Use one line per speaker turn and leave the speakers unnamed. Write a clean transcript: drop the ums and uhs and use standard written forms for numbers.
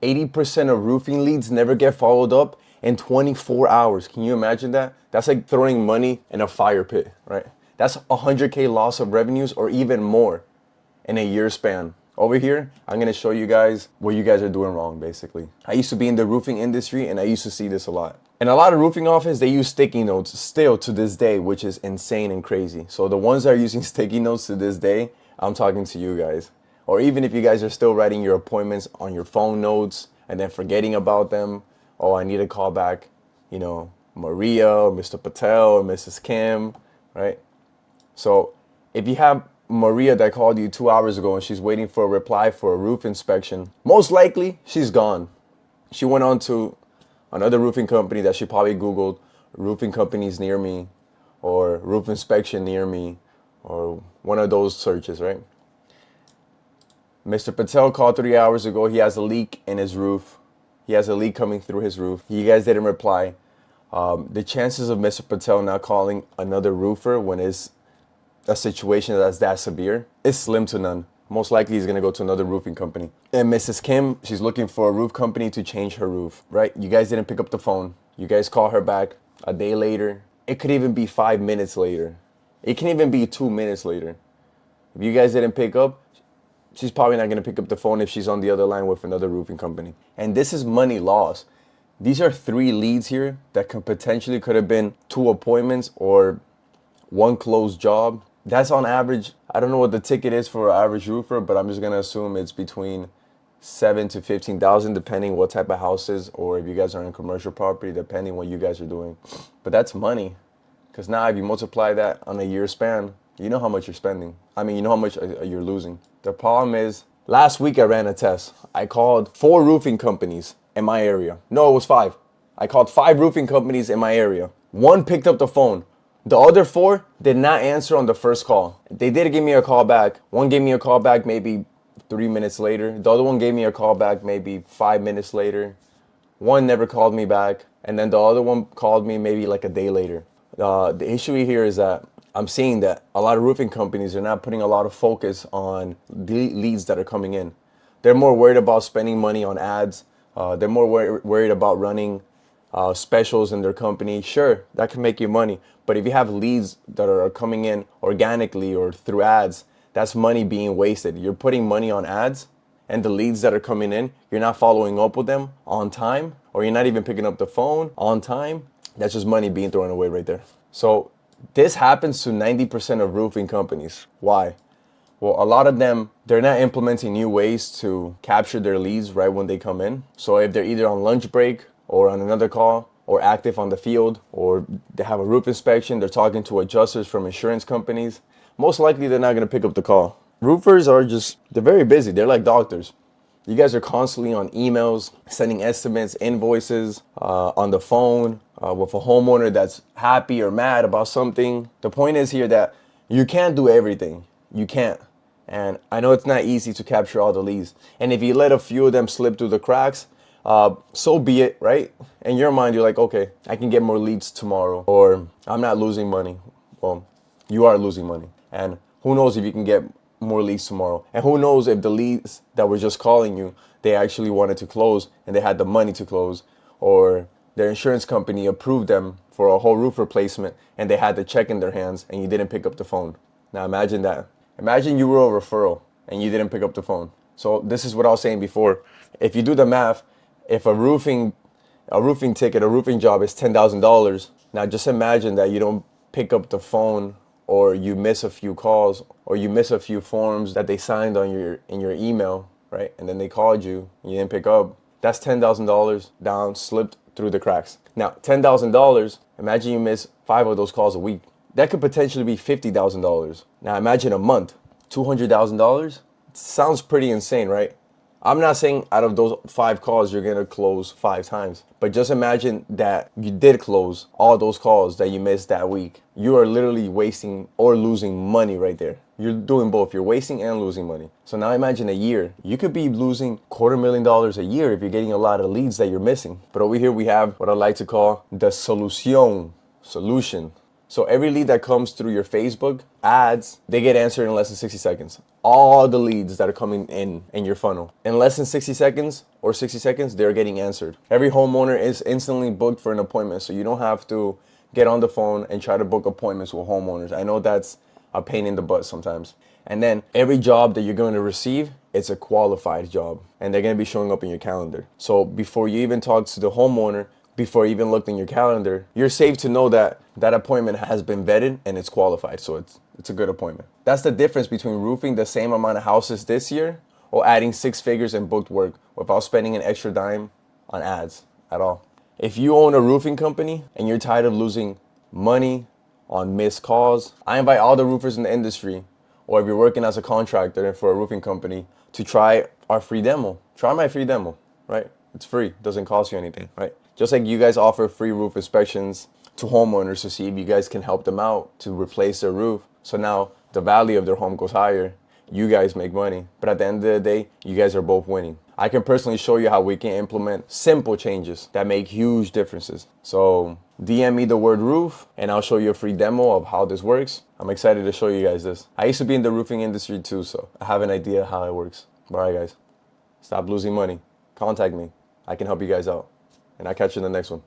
80% of roofing leads never get followed up in 24 hours. Can you imagine that? That's like throwing money in a fire pit, right? That's 100K loss of revenues or even more in a year span. Over here, I'm gonna show you guys what you guys are doing wrong, basically. I used to be in the roofing industry and I used to see this a lot. In a lot of roofing offices, they use sticky notes still to this day, which is insane and crazy. So the ones that are using sticky notes to this day, I'm talking to you guys. Or even if you guys are still writing your appointments on your phone notes and then forgetting about them, oh, I need to call back, Maria or Mr. Patel or Mrs. Kim, right? So if you have Maria that called you 2 hours ago and she's waiting for a reply for a roof inspection, most likely she's gone. She went on to another roofing company that she probably Googled roofing companies near me or roof inspection near me or one of those searches, right? Mr. Patel called 3 hours ago. He has a leak in his roof. He has a leak coming through his roof. You guys didn't reply. The chances of Mr. Patel not calling another roofer when it's a situation that's that severe is slim to none. Most likely he's gonna go to another roofing company. And Mrs. Kim, she's looking for a roof company to change her roof, right? You guys didn't pick up the phone. You guys call her back a day later. It could even be 5 minutes later. It can even be 2 minutes later. If you guys didn't pick up, she's probably not gonna pick up the phone if she's on the other line with another roofing company. And this is money lost. These are 3 leads here that could have been 2 appointments or 1 closed job. That's on average. I don't know what the ticket is for an average roofer, but I'm just gonna assume it's between 7 to 15,000, depending what type of houses or if you guys are in commercial property, depending what you guys are doing. But that's money, because now if you multiply that on a year span, you know how much you're spending. I mean, you know how much you're losing. The problem is, last week I ran a test. I called 4 roofing companies in my area. No, it was 5. I called 5 roofing companies in my area. 1 picked up the phone. The other 4 did not answer on the first call. They did give me a call back. 1 gave me a call back maybe 3 minutes later. The other one gave me a call back maybe 5 minutes later. 1 never called me back. And then the other one called me maybe like a day later. The issue here is that I'm seeing that a lot of roofing companies are not putting a lot of focus on the leads that are coming in. They're more worried about spending money on ads. They're more worried about running specials in their company. Sure, that can make you money. But if you have leads that are coming in organically or through ads, that's money being wasted. You're putting money on ads, and the leads that are coming in, you're not following up with them on time, or you're not even picking up the phone on time. That's just money being thrown away right there. So this happens to 90% of roofing companies. Why? Well, a lot of them, they're not implementing new ways to capture their leads right when they come in. So if they're either on lunch break or on another call or active on the field, or they have a roof inspection, they're talking to adjusters from insurance companies, most likely they're not going to pick up the call. Roofers are they're very busy. They're like doctors. You guys are constantly on emails, sending estimates, invoices, on the phone, with a homeowner that's happy or mad about something. The point is here that you can't do everything. You can't. And I know it's not easy to capture all the leads. And if you let a few of them slip through the cracks, so be it, right? In your mind, you're like, okay, I can get more leads tomorrow, or I'm not losing money. Well, you are losing money. And who knows if you can get more leads tomorrow. And who knows if the leads that were just calling you, they actually wanted to close and they had the money to close, or their insurance company approved them for a whole roof replacement and they had the check in their hands and you didn't pick up the phone. Now imagine that. Imagine you were a referral and you didn't pick up the phone. So this is what I was saying before. If you do the math, if a roofing ticket, a roofing job is $10,000, now just imagine that you don't pick up the phone, or you miss a few calls, or you miss a few forms that they signed on in your email, right? And then they called you, and you didn't pick up. That's $10,000 down, slipped through the cracks. Now, $10,000, imagine you miss 5 of those calls a week. That could potentially be $50,000. Now, imagine a month, $200,000. Sounds pretty insane, right? I'm not saying out of those 5 calls you're gonna close 5 times, but just imagine that you did close all those calls that you missed that week. You are literally wasting or losing money right there. You're doing both. You're wasting and losing money. So now imagine a year. You could be losing $250,000 a year if you're getting a lot of leads that you're missing. But over here we have what I like to call the solution. So every lead that comes through your Facebook ads, they get answered in less than 60 seconds. All the leads that are coming in your funnel, in less than 60 seconds or 60 seconds, they're getting answered. Every homeowner is instantly booked for an appointment, so you don't have to get on the phone and try to book appointments with homeowners. I know that's a pain in the butt sometimes. And then every job that you're going to receive, it's a qualified job, and they're going to be showing up in your calendar. So before you even talk to the homeowner, before you even looked in your calendar, you're safe to know that that appointment has been vetted and it's qualified. So it's a good appointment. That's the difference between roofing the same amount of houses this year or adding 6 figures in booked work without spending an extra dime on ads at all. If you own a roofing company and you're tired of losing money on missed calls, I invite all the roofers in the industry, or if you're working as a contractor for a roofing company, to try our free demo. Try my free demo, right? It's free, it doesn't cost you anything, right? Just like you guys offer free roof inspections to homeowners to see if you guys can help them out to replace their roof. So now the value of their home goes higher. You guys make money. But at the end of the day, you guys are both winning. I can personally show you how we can implement simple changes that make huge differences. So DM me the word roof and I'll show you a free demo of how this works. I'm excited to show you guys this. I used to be in the roofing industry too, so I have an idea how it works. All right, guys, stop losing money. Contact me. I can help you guys out. And I'll catch you in the next one.